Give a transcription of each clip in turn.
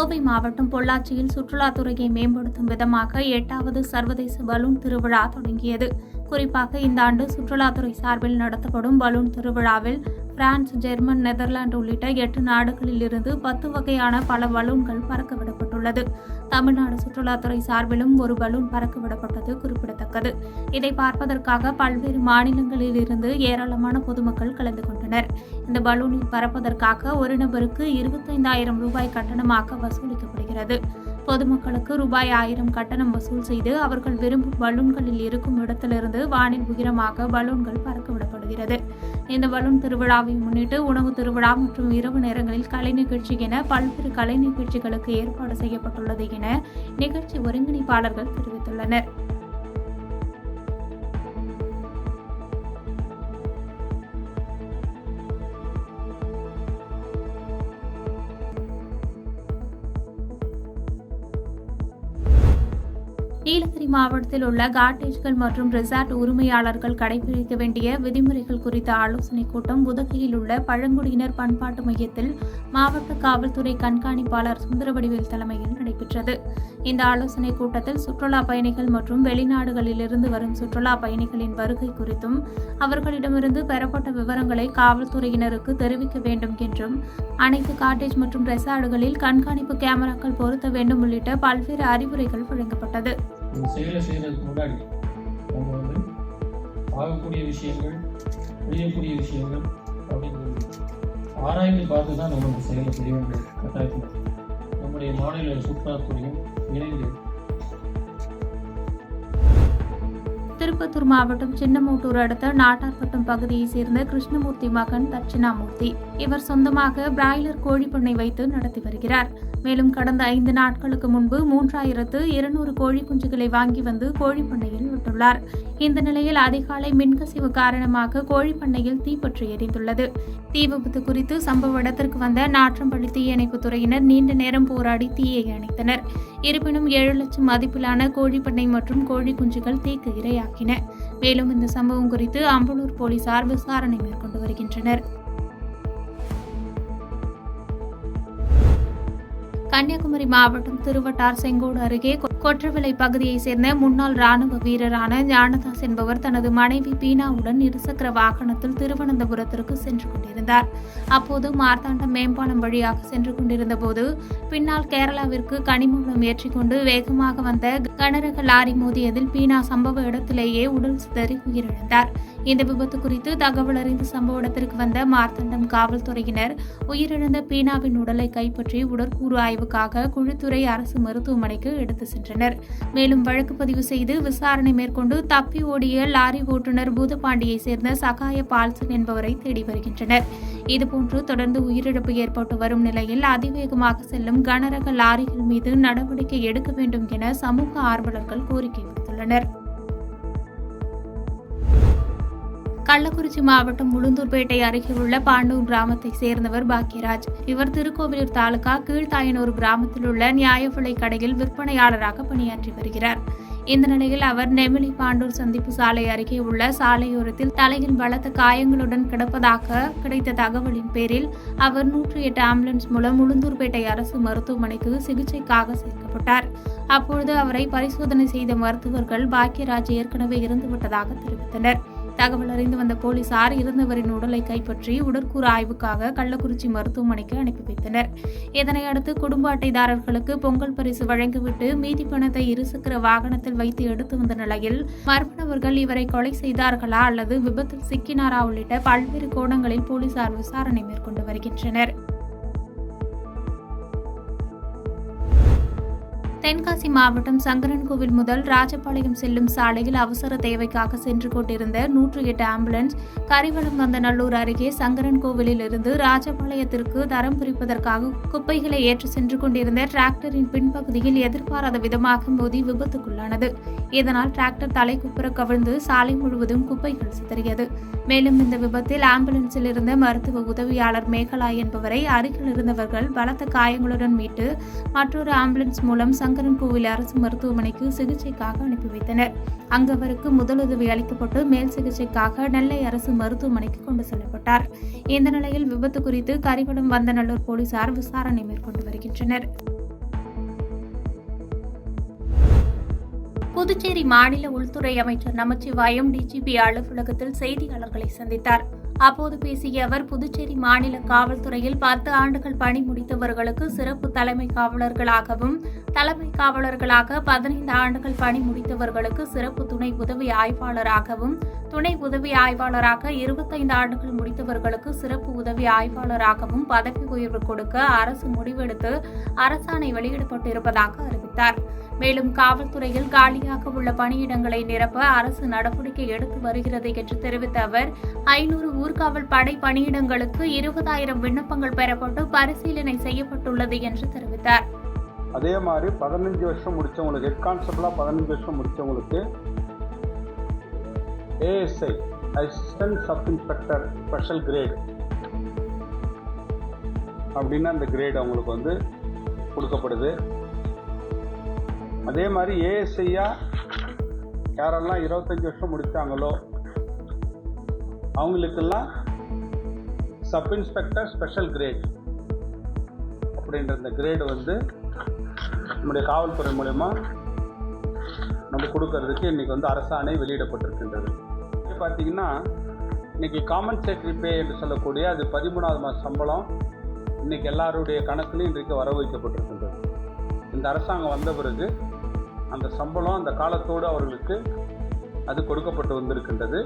கோவை மாவட்டம் பொள்ளாச்சியில் சுற்றுலாத்துறையை மேம்படுத்தும் விதமாக 8வது சர்வதேச பலூன் திருவிழா தொடங்கியது. குறிப்பாக இந்த ஆண்டு சுற்றுலாத்துறை சார்பில் நடத்தப்படும் பலூன் திருவிழாவில் பிரான்ஸ், ஜெர்மன், நெதர்லாந்து உள்ளிட்ட 8 நாடுகளில் இருந்து 10 வகையான பல பலூன்கள் பறக்கவிடப்பட்டுள்ளது. தமிழ்நாடு சுற்றுலாத்துறை சார்பிலும் ஒரு பலூன் பறக்கவிடப்பட்டது குறிப்பிடத்தக்கது. இதை பார்ப்பதற்காக பல்வேறு மாநிலங்களில் இருந்து ஏராளமான பொதுமக்கள் கலந்து கொண்டனர். இந்த பலூனில் பறப்பதற்காக ஒரு நபருக்கு 25,000 ரூபாய் கட்டணமாக வசூலிக்கப்படுகிறது. பொதுமக்களுக்கு ரூபாய் 1000 கட்டணம் வசூல் செய்து அவர்கள் விரும்பும் பலூன்களில் இருக்கும் இடத்திலிருந்து வானில் உயரமாக பலூன்கள் பறக்கவிடப்படுகிறது. இந்த பலூன் திருவிழாவை முன்னிட்டு உணவு திருவிழா மற்றும் இரவு நேரங்களில் கலை நிகழ்ச்சி என பல்வேறு கலை நிகழ்ச்சிகளுக்கு ஏற்பாடு செய்யப்பட்டுள்ளது என நிகழ்ச்சி ஒருங்கிணைப்பாளர்கள் தெரிவித்துள்ளனர். நீலகிரி மாவட்டத்தில் உள்ள காட்டேஜ்கள் மற்றும் ரிசார்ட் உரிமையாளர்கள் கடைபிடிக்க வேண்டிய விதிமுறைகள் குறித்த ஆலோசனைக் கூட்டம் உதகையில் உள்ள பழங்குடியினர் பண்பாட்டு மையத்தில் மாவட்ட காவல்துறை கண்காணிப்பாளர் சுந்தரவடிவேல் தலைமையில் நடைபெற்றது. இந்த ஆலோசனைக் கூட்டத்தில் சுற்றுலா பயணிகள் மற்றும் வெளிநாடுகளிலிருந்து வரும் சுற்றுலா பயணிகளின் வருகை குறித்தும் அவர்களிடமிருந்து பெறப்பட்ட விவரங்களை காவல்துறையினருக்கு தெரிவிக்க வேண்டும் என்றும் அனைத்து காட்டேஜ் மற்றும் ரெசார்டுகளில் கண்காணிப்பு கேமராக்கள் பொருத்த வேண்டும் உள்ளிட்ட பல்வேறு அறிவுரைகள் வழங்கப்பட்டது. இந்த செயலை செய்யறதுக்கு முன்னாடி நம்ம ஆகக்கூடிய விஷயங்கள், புரியக்கூடிய விஷயங்கள் அப்படிங்கிறது ஆராய்ந்து பார்த்து தான் நம்ம இந்த செயலை செய்ய வேண்டிய கட்டாயத்தில் நம்முடைய மாநில சுற்றுலாத்துறையும் இணைந்து. திருப்பத்தூர் மாவட்டம் சின்னமூட்டூர் அடுத்த நாட்டார்பட்டம் பகுதியைச் சேர்ந்த கிருஷ்ணமூர்த்தி மகன் தட்சிணாமூர்த்தி. இவர் சொந்தமாக பிராய்லர் கோழிப்பண்ணை வைத்து நடத்தி வருகிறார். மேலும் கடந்த 5 நாட்களுக்கு முன்பு 3200 கோழி குஞ்சுகளை வாங்கி வந்து கோழிப்பண்ணையில் விட்டுள்ளார். இந்த நிலையில் அதிகாலை மின்கசிவு காரணமாக கோழிப்பண்ணையில் தீப்பற்றி எரிந்துள்ளது. தீ விபத்து குறித்து சம்பவ இடத்திற்கு வந்த நாற்றம்பள்ளி தீயணைப்புத் துறையினர் நீண்ட நேரம் போராடி தீயை அணைத்தனர். இருப்பினும் 7 லட்சம் மதிப்பிலான கோழிப்பண்ணை மற்றும் கோழி குஞ்சுகள் தீக்கு இரையாகின. மேலும் இந்த சம்பவம் குறித்து அம்பலூர் போலீசார் விசாரணை மேற்கொண்டு வருகின்றனர். கன்னியாகுமரி மாவட்டம் திருவட்டார் செங்கோடு அருகே கொற்றவிளை பகுதியைச் சேர்ந்த முன்னாள் ராணுவ வீரரான ஞானதாஸ் என்பவர் தனது மனைவி பீனாவுடன் இருசக்கர வாகனத்தில் திருவனந்தபுரத்திற்கு சென்று கொண்டிருந்தார். அப்போது மார்த்தாண்டம் மேம்பாலம் வழியாக சென்று கொண்டிருந்த போது பின்னால் கேரளாவிற்கு கனிமூலம் ஏற்றிக்கொண்டு வேகமாக வந்த கனரக லாரி மோதியதில் பீனா சம்பவ இடத்திலேயே உடல் சிதறி உயிரிழந்தார். இந்த விபத்து குறித்து தகவல் அறிந்து சம்பவ இடத்திற்கு வந்த மார்த்தாண்டம் காவல்துறையினர் உயிரிழந்த பீனாவின் உடலை கைப்பற்றி உடற்கூறு ஆய்வுக்காக குழித்துறை அரசு மருத்துவமனைக்கு எடுத்து சென்றனர். மேலும் வழக்கு பதிவு செய்து விசாரணை மேற்கொண்டு தப்பி ஓடிய லாரி ஓட்டுநர் பூதப்பாண்டியை சேர்ந்த சகாய பால்சன் என்பவரை தேடி வருகின்றனர். இதுபோன்று தொடர்ந்து உயிரிழப்பு ஏற்பட்டு வரும் நிலையில் அதிவேகமாக செல்லும் கனரக லாரிகள் மீது நடவடிக்கை எடுக்க வேண்டும் என சமூக ஆர்வலர்கள் கோரிக்கை விடுத்துள்ளனர். கள்ளக்குறிச்சி மாவட்டம் உளுந்தூர்பேட்டை அருகே உள்ள பாண்டூர் கிராமத்தைச் சேர்ந்தவர் பாக்யராஜ். இவர் திருக்கோவிலூர் தாலுகா கீழ்த்தாயனூர் கிராமத்தில் உள்ள நியாய விலை கடையில் விற்பனையாளராக பணியாற்றி வருகிறார். இந்த நிலையில் அவர் நெமிலி பாண்டூர் சந்திப்பு சாலை அருகே உள்ள சாலையோரத்தில் தலையில் பலத்த காயங்களுடன் கிடப்பதாக கிடைத்த தகவலின் பேரில் அவர் 108 ஆம்புலன்ஸ் மூலம் உளுந்தூர்பேட்டை அரசு மருத்துவமனைக்கு சிகிச்சைக்காக சேர்க்கப்பட்டார். அப்பொழுது அவரை பரிசோதனை செய்த மருத்துவர்கள் பாக்யராஜ் ஏற்கனவே இறந்துவிட்டதாக தெரிவித்தனர். தகவல் அறிந்து வந்த போலீசார் இறந்தவரின் உடலை கைப்பற்றி உடற்கூறு ஆய்வுக்காக கள்ளக்குறிச்சி மருத்துவமனைக்கு அனுப்பி வைத்தனர். இதனையடுத்து குடும்ப அட்டைதாரர்களுக்கு பொங்கல் பரிசு வழங்கிவிட்டு மீதி பணத்தை இருசக்கர வாகனத்தில் வைத்து எடுத்து வந்த நிலையில் மர்ம நபர்கள் இவரை கொலை செய்தார்களா அல்லது விபத்தில் சிக்கினாரா உள்ளிட்ட பல்வேறு கோணங்களில் போலீசார் விசாரணை மேற்கொண்டு வருகின்றனர். தென்காசி மாவட்டம் சங்கரன்கோவில் முதல் ராஜபாளையம் செல்லும் சாலையில் அவசர தேவைக்காக சென்று கொண்டிருந்த 108 ஆம்புலன்ஸ் கரிவலம் வந்தநல்லூர் அருகே சங்கரன்கோவிலில் இருந்து ராஜபாளையத்திற்கு தரம் பிரிப்பதற்காக குப்பைகளை ஏற்றி சென்று கொண்டிருந்த டிராக்டரின் பின்பகுதியில் எதிர்பாராத விதமாக மோதி விபத்துக்குள்ளானது. இதனால் டிராக்டர் தலைக்குப்புற கவிழ்ந்து சாலை முழுவதும் குப்பைகள் சிதறியது. மேலும் இந்த விபத்தில் ஆம்புலன்ஸில் இருந்த மருத்துவ உதவியாளர் மேகலா என்பவரை அருகில் இருந்தவர்கள் பலத்த காயங்களுடன் மீட்டு மற்றொரு ஆம்புலன்ஸ் மூலம் சங்கரன்கோவில் அரசு மருத்துவமனைக்கு சிகிச்சைக்காக அனுப்பி வைத்தனர். அங்கு அவருக்கு முதலுதவி அளிக்கப்பட்டு மேல் சிகிச்சைக்காக நெல்லை அரசு மருத்துவமனைக்கு கொண்டு செல்லப்பட்டார். இந்த நிலையில் விபத்து குறித்து கரிவலம் வந்தநல்லூர் போலீசார் விசாரணை மேற்கொண்டு வருகின்றனர். புதுச்சேரி மாநில உள்துறை அமைச்சர் நமச்சிவாயம் டிஜிபி அலுவலகத்தில் செய்தியாளர்களை சந்தித்தார். அப்போது பேசிய அவர், புதுச்சேரி மாநில காவல்துறையில் 10 ஆண்டுகள் பணி முடித்தவர்களுக்கு சிறப்பு தலைமை காவலர்களாகவும், தலைமை காவலர்களாக 15 ஆண்டுகள் பணி முடித்தவர்களுக்கு சிறப்பு துணை உதவி ஆய்வாளராகவும், துணை உதவி ஆய்வாளராக 25 ஆண்டுகள் முடித்தவர்களுக்கு சிறப்பு உதவி ஆய்வாளராகவும் பதவி உயர்வு கொடுக்க அரசு முடிவெடுத்து அரசாணை வெளியிடப்பட்டிருப்பதாக அறிவித்தார். மேலும் காவல்துறையில் காலியாக உள்ள பணியிடங்களை நிரப்ப அரசு நடவடிக்கை எடுத்து வருகிறது என்று தெரிவித்த அவர், 500 ஊர்காவல் படை பணியிடங்களுக்கு 20,000 விண்ணப்பங்கள் பெறப்பட்டு பரிசீலனை செய்யப்பட்டுள்ளது என்று தெரிவித்தார். அதே மாதிரி 15 வருஷம் முடிச்சவங்களுக்கு, ஹெட் கான்ஸ்டபிளா 15 வருஷம் முடிச்சவங்களுக்கு ASI assistant sub inspector special grade அப்படின்னு அந்த கிரேட் அவங்களுக்கு வந்து கொடுக்கப்படுது. அதே மாதிரி ASIயா யாரெல்லாம் 25 வருஷம் முடித்தாங்களோ அவங்களுக்கெல்லாம் சப் இன்ஸ்பெக்டர் ஸ்பெஷல் கிரேட் அப்படின்ற இந்த கிரேடு வந்து நம்முடைய காவல்துறை மூலமா நம்ம கொடுக்கறதுக்கு இன்றைக்கி வந்து அரசாணை வெளியிடப்பட்டிருக்கின்றது. பார்த்தீங்கன்னா இன்றைக்கி காம்பன்சேட்டரி பே என்று சொல்லக்கூடிய அது 13வது மாத சம்பளம் இன்றைக்கி எல்லாருடைய கணக்குலையும் இன்றைக்கு வர வைக்கப்பட்டிருக்கின்றது. இந்த அரசாங்கம் வந்த பிறகு அந்த சம்பளம் அந்த காலத்தோடு அவர்களுக்கு அது கொடுக்கப்பட்டு வந்திருக்கின்றது.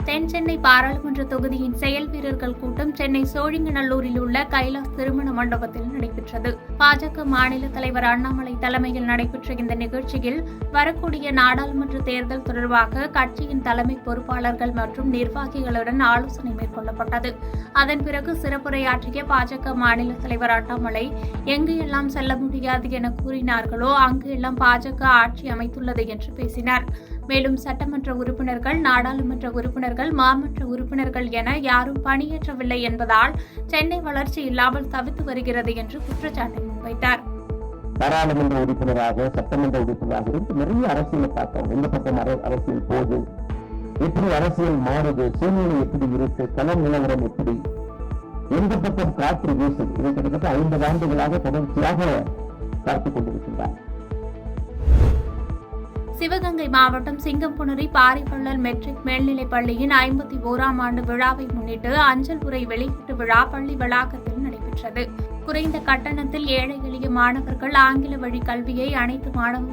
தென் சென்னை பாராளுமன்ற தொகுதியின் செயல் வீரர்கள் கூட்டம் சென்னை சோழிங்கநல்லூரில் உள்ள கைலாஸ் திருமண மண்டபத்தில் நடைபெற்றது. பாஜக மாநில தலைவர் அண்ணாமலை தலைமையில் நடைபெற்ற இந்த நிகழ்ச்சியில் வரக்கூடிய நாடாளுமன்ற தேர்தல் தொடர்பாக கட்சியின் தலைமை பொறுப்பாளர்கள் மற்றும் நிர்வாகிகளுடன் ஆலோசனை மேற்கொள்ளப்பட்டது. அதன் பிறகு சிறப்புரையாற்றிய பாஜக மாநில தலைவர் அண்ணாமலை, எங்கு எல்லாம் செல்ல முடியாது என கூறினார்களோ அங்கு எல்லாம் பாஜக ஆட்சி அமைத்துள்ளது என்று பேசினார். மேலும் சட்டமன்ற உறுப்பினர்கள், நாடாளுமன்ற உறுப்பினர்கள், மாமன்ற உறுப்பினர்கள் என யாரும் பணியேற்றவில்லை என்பதால் சென்னை வளர்ச்சி இல்லாமல் தவித்து வருகிறது என்று குற்றச்சாட்டை முன்வைத்தார். பாராளுமன்ற உறுப்பினராக, சட்டமன்ற உறுப்பினராக இருந்து நிறைய அரசியலை பார்த்தோம். எந்த பக்கம் அரசியல் போகுது, எப்படி அரசியல் மாறுது, சூழ்நிலை எப்படி இருக்கு, களம் நிலவரம் எப்படி, எந்த பக்கம் காற்று வீசுது, இது கிட்டத்தட்ட 50 ஆண்டுகளாக தொடர்ச்சியாக பார்த்துக் கொண்டிருக்கின்றார். சிவகங்கை மாவட்டம் சிங்கம்புணரி பாரிவள்ளல் மெட்ரிக் மேல்நிலைப் பள்ளியின் 51ஆம் ஆண்டு விழாவை முன்னிட்டு அஞ்சல் உரை வெளியீட்டு விழா பள்ளி வளாகத்தில் நடைபெற்றது. குறைந்த கட்டணத்தில் ஏழை எளிய மாணவர்கள் ஆங்கில வழி கல்வியை அனைத்து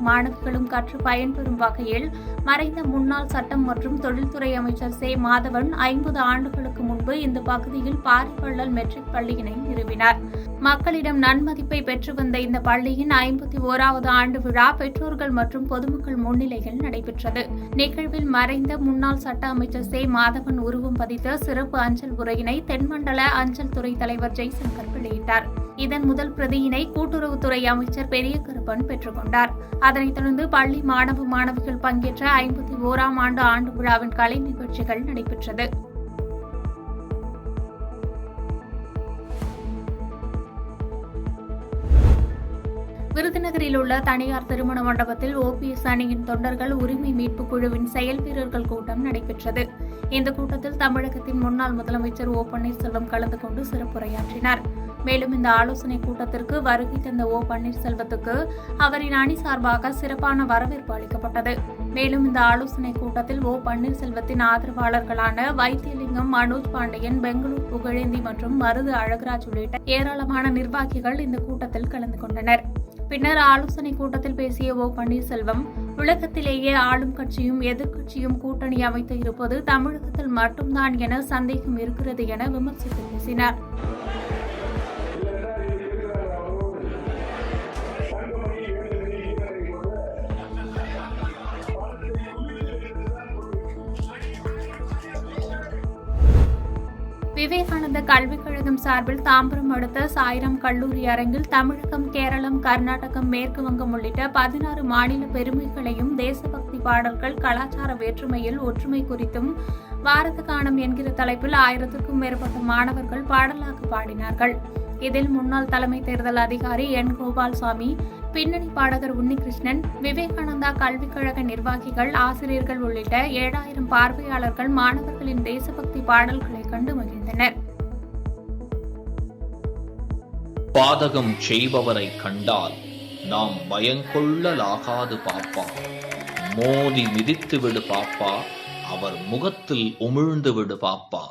மாணவர்களும் கற்று பயன்பெறும் வகையில் மறைந்த முன்னாள் சட்டம் மற்றும் தொழில்துறை அமைச்சர் சே. மாதவன் 50 ஆண்டுகளுக்கு முன்பு இந்த பகுதியில் பாரிவள்ளல் மெட்ரிக் பள்ளியினை நிறுவினார். மக்களிடம் நன்மதிப்பை பெற்று வந்த இந்த பள்ளியின் 51வது ஆண்டு விழா பெற்றோர்கள் மற்றும் பொதுமக்கள் முன்னிலையில் நடைபெற்றது. நிகழ்வில் மறைந்த முன்னாள் சட்ட அமைச்சர் சே. மாதவன் உருவம் பதித்த சிறப்பு அஞ்சல் உரையினை தென்மண்டல அஞ்சல் துறை தலைவர் ஜெய்சங்கர் வெளியிட்டார். இதன் முதல் பிரதியினை கூட்டுறவுத்துறை அமைச்சர் பெரிய கருப்பன் பெற்றுக் கொண்டார். அதனைத் தொடர்ந்து பள்ளி மாணவ மாணவிகள் பங்கேற்ற 51ஆம் ஆண்டு விழாவின் கலை நிகழ்ச்சிகள் நடைபெற்றது. விருதுநகரில் உள்ள தனியார் திருமண மண்டபத்தில் OPS அணியின் தொண்டர்கள் உரிமை மீட்பு குழுவின் செயல் வீரர்கள் கூட்டம் நடைபெற்றது. இந்த கூட்டத்தில் தமிழகத்தின் முன்னாள் முதலமைச்சர் O. பன்னீர்செல்வம் கலந்து கொண்டு சிறப்புரையாற்றினார். மேலும் இந்த ஆலோசனைக் கூட்டத்திற்கு வருகை தந்த O. பன்னீர்செல்வத்துக்கு அவரின் அணி சார்பாக சிறப்பான வரவேற்பு அளிக்கப்பட்டது. மேலும் இந்த ஆலோசனைக் கூட்டத்தில் O. பன்னீர்செல்வத்தின் ஆதரவாளர்களான வைத்தியலிங்கம், மனோஜ் பாண்டியன், பெங்களூர் புகழேந்தி மற்றும் மருது அழகராஜ் உள்ளிட்ட ஏராளமான நிர்வாகிகள் இந்த கூட்டத்தில் கலந்து கொண்டனர். பின்னர் ஆலோசனைக் கூட்டத்தில் பேசிய O. பன்னீர்செல்வம், உலகத்திலேயே ஆளும் கட்சியும் எதிர்க்கட்சியும் கூட்டணி அமைத்து இருப்பது தமிழகத்தில் மட்டும்தான் என சந்தேகம் இருக்கிறது என விமர்சித்து பேசினார். விவேகானந்த கல்விக் கழகம் சார்பில் தாம்பரம் அடுத்த சாய்ராம் கல்லூரி அரங்கில் தமிழகம், கேரளம், கர்நாடகம், மேற்கு வங்கம் உள்ளிட்ட 16 மாநில பெருமைகளையும் தேசபக்தி பாடல்கள், கலாச்சார வேற்றுமையில் ஒற்றுமை குறித்தும் பாரத கானம் என்கிற தலைப்பில் 1000க்கும் மேற்பட்ட மாணவர்கள் பாடலாக பாடினார்கள். இதில் முன்னாள் தலைமை தேர்தல் அதிகாரி N. கோபால்சாமி, பின்னணி பாடகர் உன்னிகிருஷ்ணன், விவேகானந்தா கல்விக் கழக நிர்வாகிகள், ஆசிரியர்கள் உள்ளிட்ட 7000 பார்வையாளர்கள் மாணவர்களின் தேசபக்தி பாடல்களை கண்டு மகிழ்ந்தனர். பாதகம் செய்பவரை கண்டால் நாம் பயங்கொள்ளலாகாது பாப்பா. மோதி மிதித்து விடு பாப்பா, அவர் முகத்தில் உமிழ்ந்து விடு பாப்பா.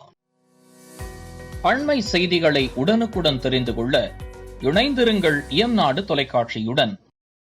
அண்மை செய்திகளை உடனுக்குடன் தெரிந்து கொள்ள இணைந்திருங்கள் இயம்நாடு தொலைக்காட்சியுடன்.